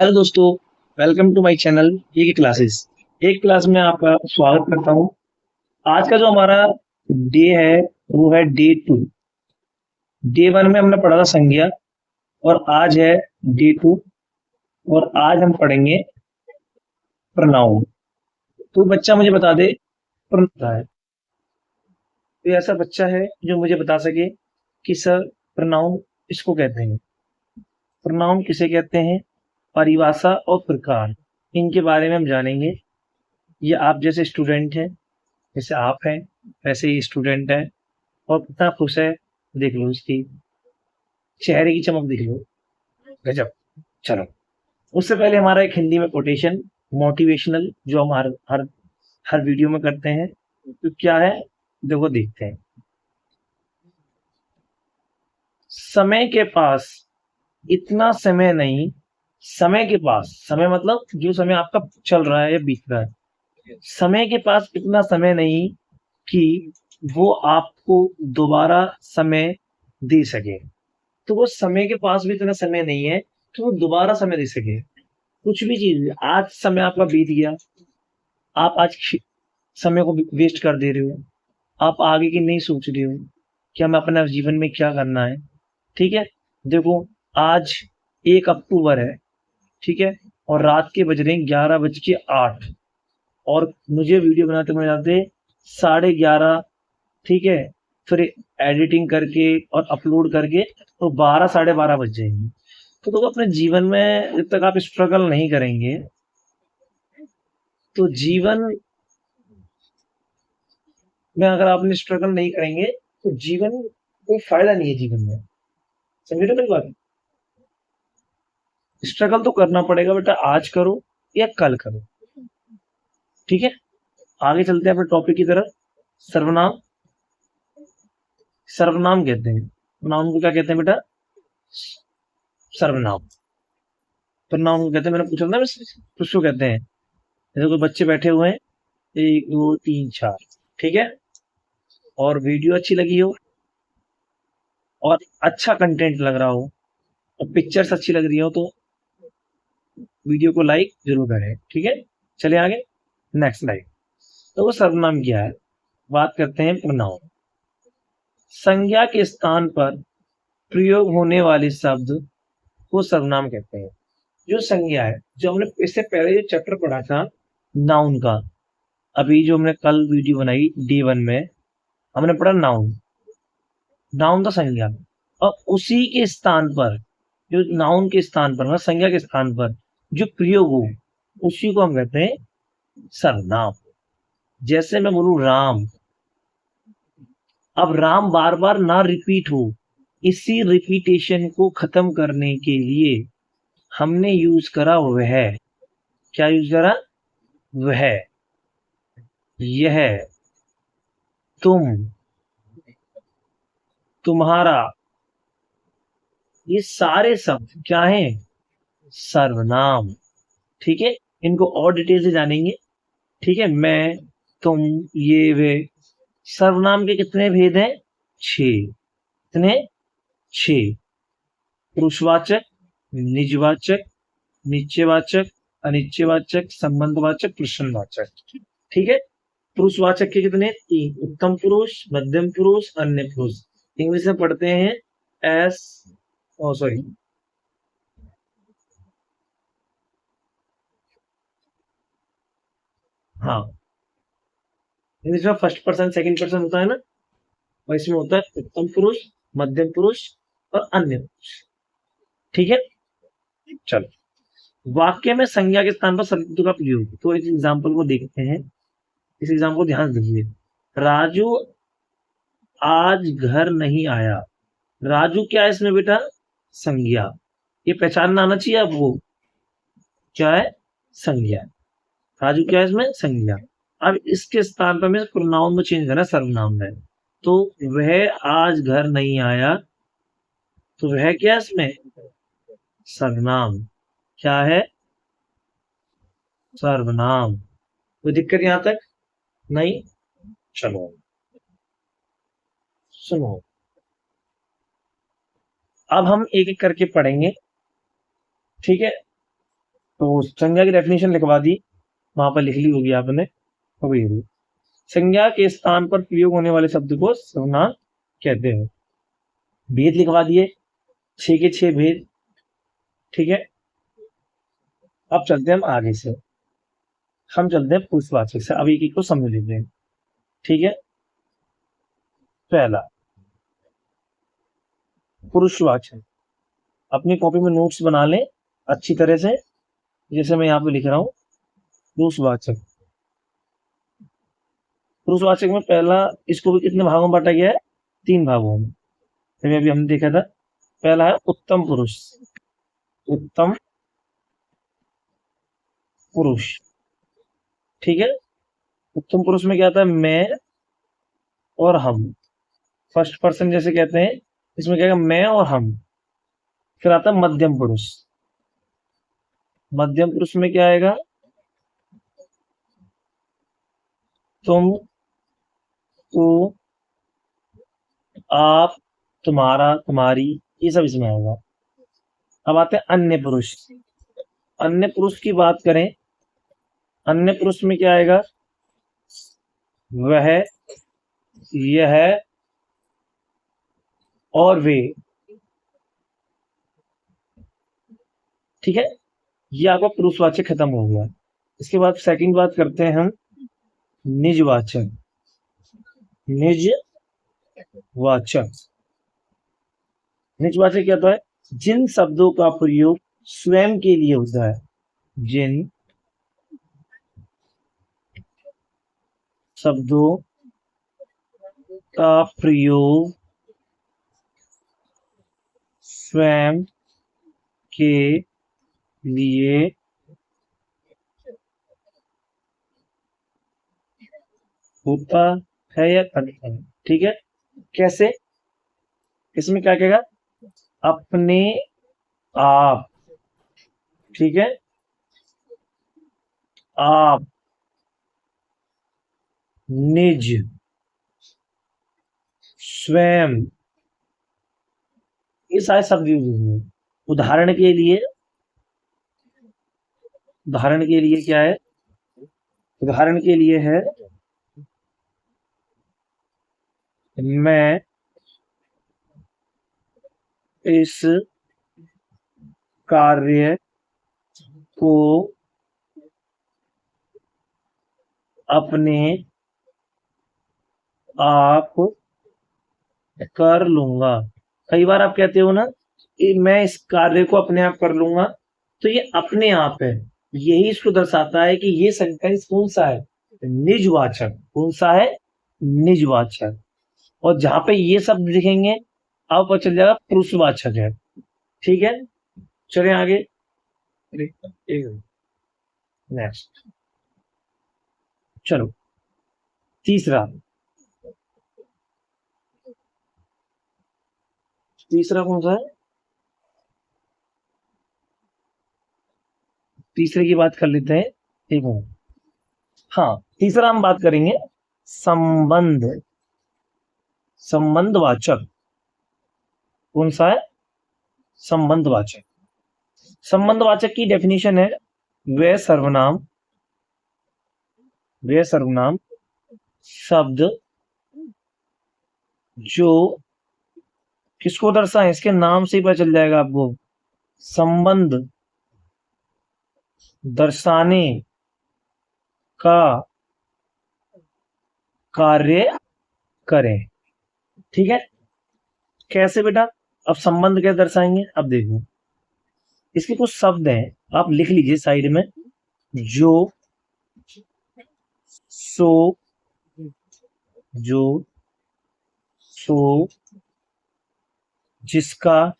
Hello दोस्तों, welcome to my channel ये classes. एक क्लास में आपका स्वागत करता हूँ। आज का जो हमारा डे है वो है डे 2। डे 1 में हमने पढ़ा था संज्ञा और आज है डे 2 और आज हम पढ़ेंगे प्रोनाउन। तो बच्चा मुझे बता दे प्रोनाउन है। तो ऐसा बच्चा है जो मुझे बता सके कि सर प्रोनाउन इसको कहते हैं। प्रोनाउन किसे कहते हैं, परिभाषा और प्रकार, इनके बारे में हम जानेंगे। ये आप जैसे स्टूडेंट हैं, जैसे आप हैं वैसे ही स्टूडेंट है और कितना खुश है, देख लो उसकी चेहरे की चमक, देख लो, गजब। चलो, उससे पहले हमारा एक हिंदी में कोटेशन मोटिवेशनल जो हम हर हर हर वीडियो में करते हैं, तो क्या है देखो, देखते हैं। समय के पास इतना समय नहीं, समय के पास, समय मतलब जो समय आपका चल रहा है या बीत रहा है, समय के पास इतना समय नहीं कि वो आपको दोबारा समय दे सके। तो वो समय के पास भी इतना समय नहीं है कि वो दोबारा समय दे सके। कुछ भी चीज, आज समय आपका बीत गया, आप आज समय को वेस्ट कर दे रहे हो, आप आगे की नहीं सोच रहे हो कि हमें अपने जीवन में क्या करना है। ठीक है, देखो, आज 1 अक्टूबर है, ठीक है, और रात के बज रहे हैं 11:08 और मुझे वीडियो बनाते बनाते 11:30, ठीक है, फिर एडिटिंग करके और अपलोड करके तो 12 साढ़े 12 बज जाएंगे। तो देखो, अपने जीवन में जब तक आप स्ट्रगल नहीं करेंगे तो जीवन में, अगर आपने स्ट्रगल नहीं करेंगे तो जीवन, कोई फायदा नहीं है जीवन में। समझे ना मेरी बात? स्ट्रगल तो करना पड़ेगा बेटा, आज करो या कल करो। ठीक है, आगे चलते हैं अपने टॉपिक की तरफ। सर्वनाम। सर्वनाम कहते हैं, नाउन को क्या कहते हैं बेटा? सर्वनाम। तो नाउन को कहते हैं, मैंने पूछा था ना, उसको कहते हैं। जैसे कोई बच्चे बैठे हुए हैं, 1 2 3 4, ठीक है, और वीडियो अच्छी लगी हो और अच्छा कंटेंट लग रहा हो और पिक्चर्स अच्छी लग रही हो तो वीडियो को लाइक जरूर करें। ठीक है, चलिए आगे, नेक्स्ट लाइक। तो वो सर्वनाम क्या है, बात करते हैं प्रोनाउन। संज्ञा के स्थान पर प्रयोग होने वाले शब्द को सर्वनाम कहते हैं। जो संज्ञा है, जो हमने इससे पहले जो चैप्टर पढ़ा था नाउन का, अभी जो हमने कल वीडियो बनाई डे 1 में, हमने पढ़ा नाउन। नाउन था संज्ञा, और उसी के स्थान पर, जो नाउन के स्थान पर, मतलब संज्ञा के स्थान पर जो प्रयोग हो, उसी को हम कहते हैं सर्वनाम। जैसे मैं बोलूं राम, अब राम बार बार ना रिपीट हो, इसी रिपीटेशन को खत्म करने के लिए हमने यूज करा वह। क्या यूज करा? वह, यह, तुम, तुम्हारा, ये सारे शब्द क्या हैं? सर्वनाम। ठीक है, इनको और डिटेल से जानेंगे। ठीक है, मैं, तुम, ये, वे। सर्वनाम के कितने भेद हैं? 6। कितने? 6। पुरुषवाचक, निजवाचक, निश्चयवाचक, अनिश्चयवाचक, संबंधवाचक, प्रश्नवाचक। ठीक है, पुरुषवाचक के कितने? 3। उत्तम पुरुष, मध्यम पुरुष, अन्य पुरुष। इंग्लिश में पढ़ते हैं एस, ओ सॉरी, हाँ, इंग्लिश में फर्स्ट पर्सन सेकंड पर्सन होता है ना, और इसमें होता है उत्तम पुरुष, मध्यम पुरुष और अन्य पुरुष। ठीक है, चलो, वाक्य में संज्ञा के स्थान पर शब्द का प्रयोग, तो इस एग्जाम्पल को देखते हैं। इस एग्जाम्पल को ध्यान से दीजिए। राजू आज घर नहीं आया। राजू क्या है इसमें बेटा? संज्ञा। ये पहचानना आना चाहिए आपको, क्या है? संज्ञा। राजू क्या है इसमें? संज्ञा। अब इसके स्थान पर मैं प्रोनाउन में चेंज करना, सर्वनाम में। तो वह आज घर नहीं आया, तो वह क्या है इसमें? सर्वनाम। क्या है? सर्वनाम। कोई दिक्कत यहां तक? नहीं? चलो, सुनो, अब हम एक एक करके पढ़ेंगे। ठीक है, तो संज्ञा की डेफिनेशन लिखवा दी, वहां पर लिख ली होगी आपने, हो गई होगी। संज्ञा के स्थान पर प्रयोग होने वाले शब्द को सर्वनाम कहते हैं। भेद लिखवा दिए, 6 के 6 भेद। ठीक है, अब चलते हैं हम आगे से, हम चलते हैं पुरुषवाचक से। अब एक एक को समझ लेते हैं। ठीक है, पहला पुरुषवाचक, अपनी कॉपी में नोट्स बना लें अच्छी तरह से, जैसे मैं यहाँ पे लिख रहा हूं। पुरुषवाचक, पुरुषवाचक में पहला, इसको भी कितने भागों में बांटा गया है? 3 भागों में। अभी हमने देखा था, पहला है उत्तम पुरुष, उत्तम पुरुष। ठीक है, उत्तम पुरुष में क्या आता है? मैं और हम, फर्स्ट पर्सन जैसे कहते हैं, इसमें क्या है? मैं और हम। फिर आता है मध्यम पुरुष, मध्यम पुरुष में क्या आएगा? तुम, तू, आप, तुम्हारा, तुम्हारी, ये सब इसमें आएगा। अब आते हैं अन्य पुरुष। अन्य पुरुष की बात करें, अन्य पुरुष में क्या आएगा? वह, यह और वे। ठीक है, ये आपका पुरुषवाचक खत्म हो गया। इसके बाद सेकंड बात करते हैं हम निजवाचक। निजवाचक, निजवाचक क्या होता है? जिन शब्दों का प्रयोग स्वयं के लिए होता है, जिन शब्दों का प्रयोग स्वयं के लिए होता है या करता है। ठीक है, कैसे? इसमें क्या कहेगा? अपने आप। ठीक है, आप, निज, स्वयं, ये सारे शब्द यूज होंगे। उदाहरण के लिए, उदाहरण के लिए क्या है? उदाहरण के लिए है, मैं इस कार्य को अपने आप कर लूंगा। कई बार आप कहते हो ना कि मैं इस कार्य को अपने आप कर लूंगा, तो ये अपने आप है, यही इसको दर्शाता है कि ये सेंटेंस कौन सा है? निजवाचक। कौन सा है? निजवाचक। और जहां पे ये शब्द दिखेंगे, आप पता चल जाएगा पुरुषवाचक है। ठीक है, चले आगे। नेक्स्ट, चलो तीसरा, तीसरा कौन सा है? तीसरे की बात कर लेते हैं। ठीक है, हाँ, तीसरा हम बात करेंगे संबंध, संबंधवाचक। कौन सा है? संबंधवाचक। संबंधवाचक की डेफिनेशन है, वे सर्वनाम, वे सर्वनाम शब्द जो किसको दर्शाए, इसके नाम से ही पता चल जाएगा आपको, संबंध दर्शाने का कार्य करें। ठीक है, कैसे बेटा? अब संबंध कैसे दर्शाएंगे? अब देखो, इसके कुछ शब्द हैं, आप लिख लीजिए साइड में। जो, सो, जो, सो, जिसका,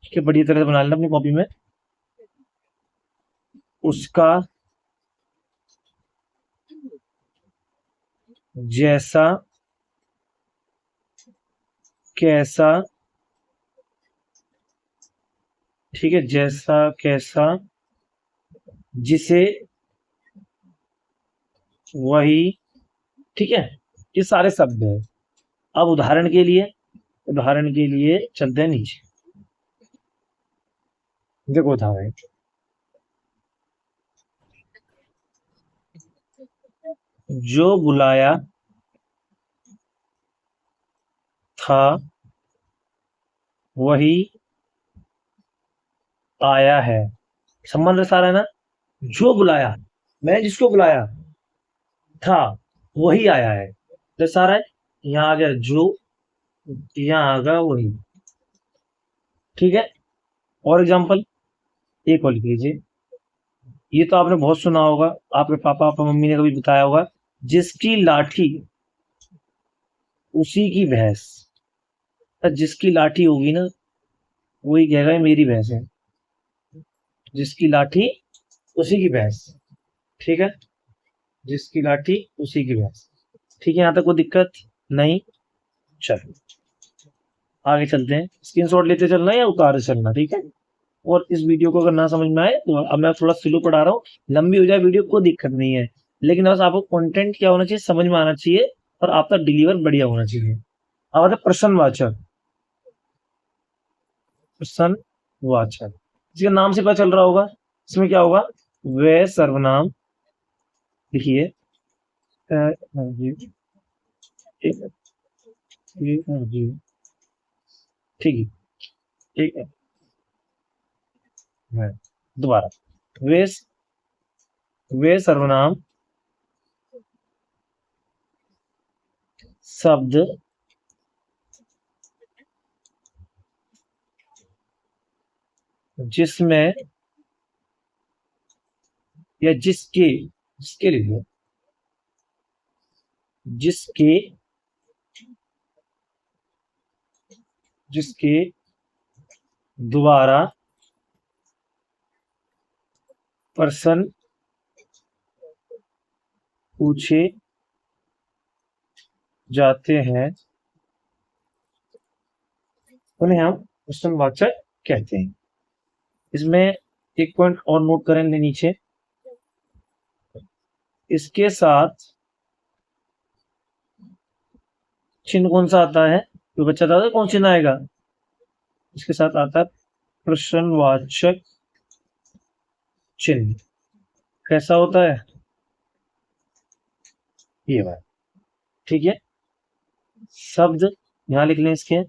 ठीक है, बढ़िया तरह से बना लेना अपनी कॉपी में। उसका, जैसा, कैसा, ठीक है, जैसा, कैसा, जिसे, वही। ठीक है, ये सारे शब्द हैं। अब उदाहरण के लिए, उदाहरण के लिए चलते हैं नीचे। देखो उदाहरण, जो बुलाया था वही आया है। संबंध सारा है ना। जो बुलाया, मैं जिसको बुलाया था वही आया है। तो सारा है, यहाँ आ गया जो, यहाँ आ गया वही। ठीक है। और एग्जांपल एक और लिख लीजिए। ये तो आपने बहुत सुना होगा, आपके पापा पापा मम्मी ने कभी बताया होगा। जिसकी लाठी उसी की भैंस। तो जिसकी लाठी होगी ना, वही कहेगा ये मेरी भैंस है। जिसकी लाठी उसी की भैंस। ठीक है। जिसकी लाठी उसी की भैंस। ठीक है, यहाँ तक कोई दिक्कत नहीं। चलो आगे चलते हैं। स्क्रीनशॉट लेते चलना या उतारे चलना, ठीक है। और इस वीडियो को अगर ना समझ में आए तो अब मैं थोड़ा स्लो पढ़ा रहा हूँ, लंबी हो जाए वीडियो कोई दिक्कत नहीं है। लेकिन बस आपको कंटेंट क्या होना चाहिए, समझ में आना चाहिए, और आपका डिलीवर बढ़िया होना चाहिए। अब आता है प्रश्नवाचक। प्रश्नवाचक, इसके नाम से पता चल रहा होगा, इसमें क्या होगा, वे सर्वनाम लिखिए। ठीक है, ठीक है। दोबारा, वे वे सर्वनाम शब्द जिसमें या जिसके, जिसके लिखिए, जिसके जिसके द्वारा प्रश्न पूछे जाते हैं उन्हें हम प्रश्नवाचक कहते हैं। इसमें एक पॉइंट और नोट करें नीचे, इसके साथ चिन्ह कौन सा आता है, तो बच्चा था कौन चिन्ह आएगा, इसके साथ आता है प्रश्नवाचक चिन्ह। कैसा होता है ये बात, ठीक है। शब्द यहां लिख लें इसके,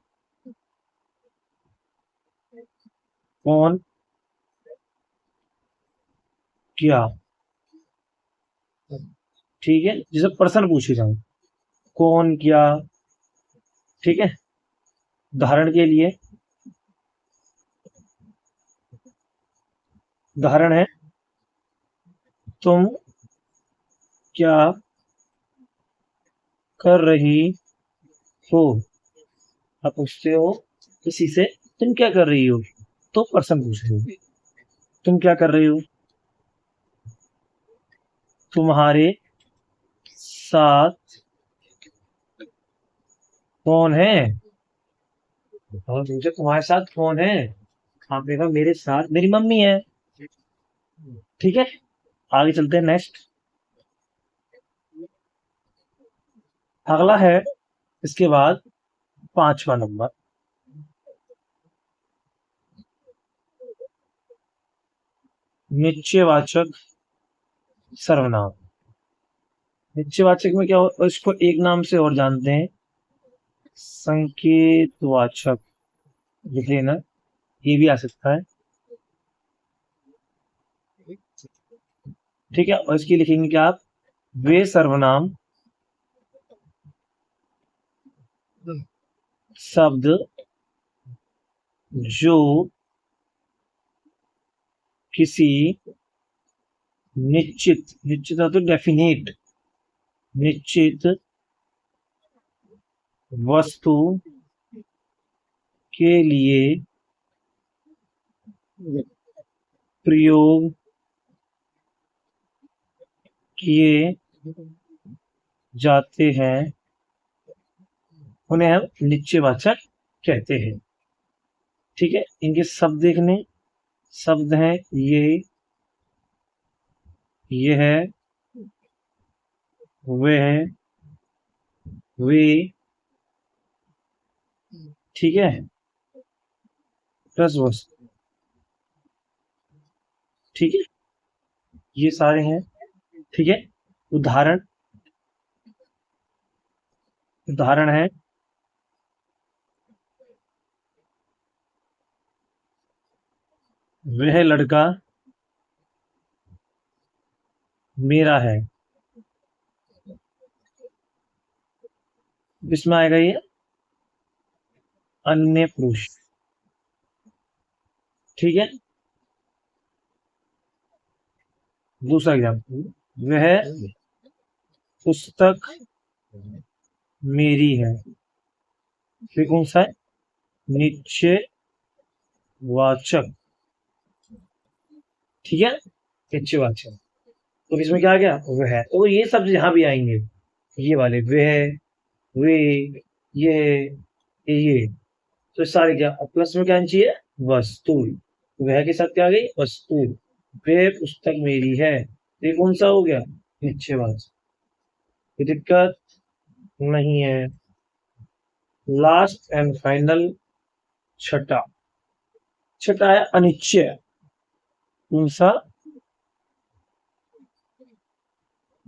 कौन क्या, ठीक है, जिसे प्रश्न पूछे जाए, कौन क्या, ठीक है। उदाहरण के लिए, उदाहरण है, तुम क्या कर रही हो। आप पूछते हो किसी से, तुम क्या कर रही हो, तो प्रश्न पूछ रहे हो। तुम क्या कर रही हो, तुम्हारे साथ कौन है, और पूछे तुम्हारे साथ कौन है, आपने कहा मेरे साथ मेरी मम्मी है। ठीक है, आगे चलते हैं नेक्स्ट। अगला है इसके बाद 5वां नंबर, निश्चयवाचक सर्वनाम। निश्चयवाचक में क्या हो, इसको एक नाम से और जानते हैं, संकेतवाचक। लिख लेना, ये भी आ सकता है। ठीक है, और इसकी लिखेंगे क्या आप, वे सर्वनाम शब्द जो किसी निश्चित, निश्चित तो डेफिनेट, निश्चित वस्तु के लिए प्रयोग किए जाते हैं उन्हें हम निश्चयवाचक कहते हैं। ठीक है, इनके शब्द देखने, शब्द हैं ये है, वे है, वे, ठीक है, प्लस वस्तु, ठीक है, ये सारे हैं। ठीक है, उदाहरण, उदाहरण है वह लड़का मेरा है। इसमें आएगा ये अन्य पुरुष। ठीक है। दूसरा एग्जाम्पल, वह पुस्तक मेरी है। फिर कौन सा है? निश्चयवाचक। ठीक है, निश्चयवाचक। तो इसमें क्या आ गया? वह। तो ये सब यहाँ भी आएंगे, ये वाले वह, वे, ये। तो सारे क्या प्लस में क्या आनी चाहिए? वस्तु। वह के साथ क्या आ गई? वस्तु। वे पुस्तक मेरी है, ये कौन सा हो गया? निश्चयवाचक। कोई दिक्कत नहीं है। लास्ट एंड फाइनल छठा है अनिश्चय। कौन सा?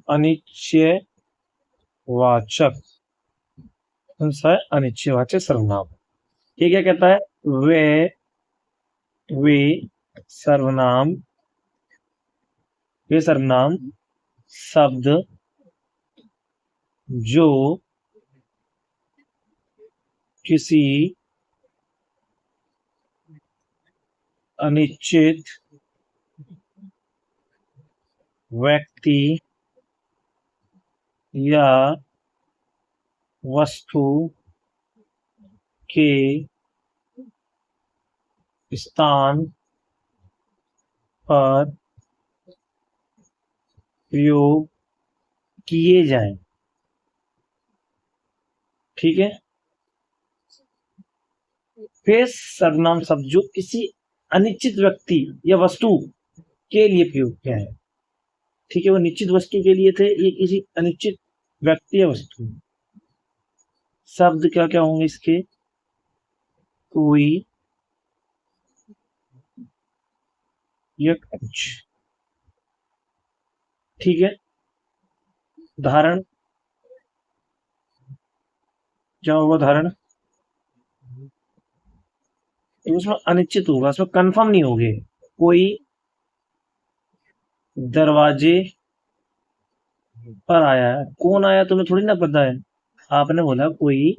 अनिश्चयवाचक। कौन सा है? अनिश्चयवाचक सर्वनाम। ये क्या कहता है? वे सर्वनाम, वे सर्वनाम शब्द जो किसी अनिश्चित व्यक्ति या वस्तु के स्थान पर प्रयोग किए जाएं। ठीक है। फिर सर्वनाम शब्द जो किसी अनिश्चित व्यक्ति या वस्तु के लिए प्रयोग किया है। ठीक है, वो निश्चित वस्तु के लिए थे, ये किसी अनिश्चित व्यक्ति या वस्तु। शब्द क्या क्या होंगे इसके? कोई या कुछ। ठीक है। उदाहरण क्या होगा? उदाहरण उसमें अनिश्चित होगा, उसमें कंफर्म नहीं होगे। कोई दरवाजे पर आया है। कौन आया तुम्हें थोड़ी ना पता है। आपने बोला कोई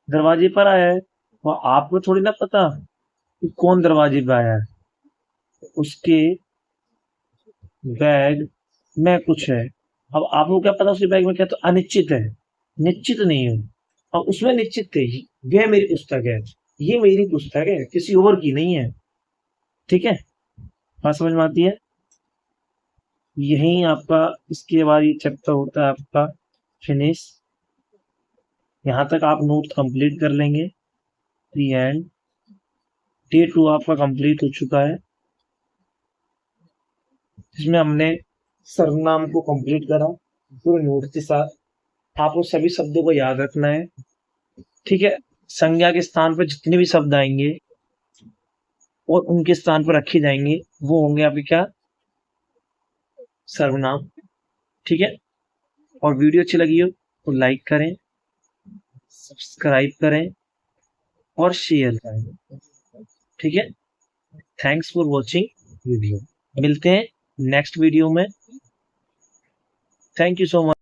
दरवाजे पर आया है, और आपको थोड़ी ना पता कि कौन दरवाजे पे आया है। उसके बैग में कुछ है। अब आपको क्या पता उसके बैग में क्या? तो अनिश्चित है, निश्चित नहीं है। और उसमें निश्चित थे, यह मेरी पुस्तक है, ये मेरी पुस्तक है, किसी और की नहीं है। ठीक है, बात समझ में आती है? यही आपका इसके बाद ये चैप्टर होता है आपका फिनिश। यहाँ तक आप नोट कंप्लीट कर लेंगे। दी एंड डे 2 आपका कंप्लीट हो चुका है, जिसमें हमने सर्वनाम को कंप्लीट करा पूरे नोट के साथ। आपको सभी शब्दों को याद रखना है। ठीक है, संज्ञा के स्थान पर जितने भी शब्द आएंगे और उनके स्थान पर रखे जाएंगे वो होंगे आपके क्या? सर्वनाम। ठीक है। और वीडियो अच्छी लगी हो तो लाइक करें, सब्सक्राइब करें और शेयर करें। ठीक है। Thanks for watching video. मिलते हैं नेक्स्ट वीडियो में। Thank you so much.